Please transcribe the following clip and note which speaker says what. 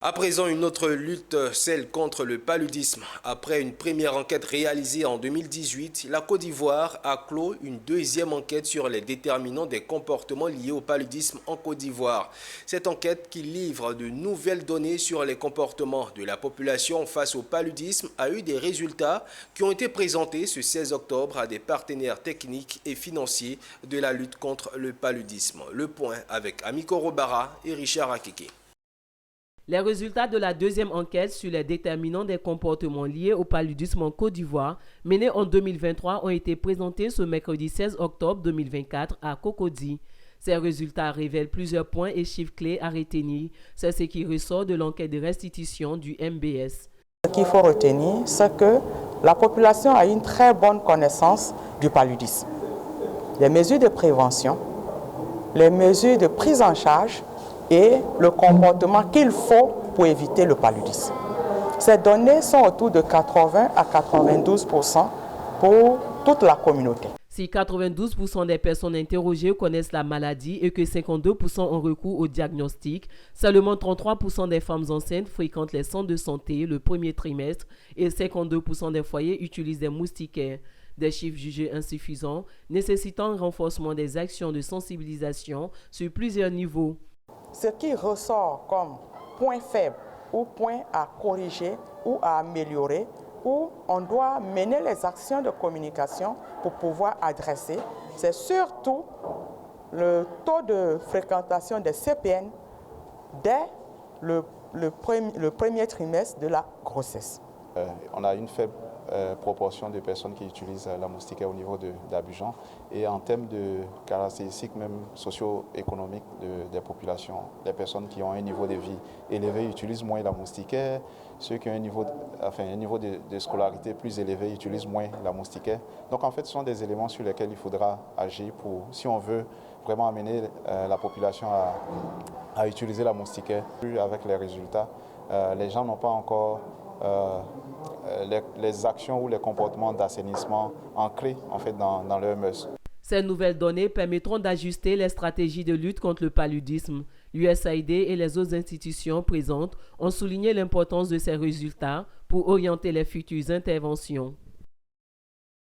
Speaker 1: À présent, une autre lutte, celle contre le paludisme. Après une première enquête réalisée en 2018, la Côte d'Ivoire a clos une deuxième enquête sur les déterminants des comportements liés au paludisme en Côte d'Ivoire. Cette enquête qui livre de nouvelles données sur les comportements de la population face au paludisme a eu des résultats qui ont été présentés ce 16 octobre à des partenaires techniques et financiers de la lutte contre le paludisme. Le point avec Amiko Robara et Richard Akeke.
Speaker 2: Les résultats de la deuxième enquête sur les déterminants des comportements liés au paludisme en Côte d'Ivoire, menée en 2023, ont été présentés ce mercredi 16 octobre 2024 à Cocody. Ces résultats révèlent plusieurs points et chiffres clés à retenir. C'est ce qui ressort de l'enquête de restitution du MBS.
Speaker 3: Ce qu'il faut retenir, c'est que la population a une très bonne connaissance du paludisme. Les mesures de prévention, les mesures de prise en charge et le comportement qu'il faut pour éviter le paludisme. Ces données sont autour de 80 à 92% pour toute la communauté.
Speaker 2: Si 92% des personnes interrogées connaissent la maladie et que 52% ont recours au diagnostic, seulement 33% des femmes enceintes fréquentent les centres de santé le premier trimestre et 52% des foyers utilisent des moustiquaires. Des chiffres jugés insuffisants, nécessitant un renforcement des actions de sensibilisation sur plusieurs niveaux.
Speaker 3: Ce qui ressort comme point faible ou point à corriger ou à améliorer, où on doit mener les actions de communication pour pouvoir adresser, c'est surtout le taux de fréquentation des CPN dès le premier trimestre de la grossesse.
Speaker 4: On a une faible proportion de personnes qui utilisent la moustiquaire au niveau d'Abidjan et en termes de caractéristiques même socio-économiques des populations, les personnes qui ont un niveau de vie élevé utilisent moins la moustiquaire, ceux qui ont un niveau de scolarité plus élevé utilisent moins la moustiquaire. Donc en fait ce sont des éléments sur lesquels il faudra agir si on veut vraiment amener la population à utiliser la moustiquaire. Avec les résultats, les gens n'ont pas encore les actions ou les comportements d'assainissement ancrés en fait dans leur mœurs.
Speaker 2: Ces nouvelles données permettront d'ajuster les stratégies de lutte contre le paludisme. L'USAID et les autres institutions présentes ont souligné l'importance de ces résultats pour orienter les futures interventions.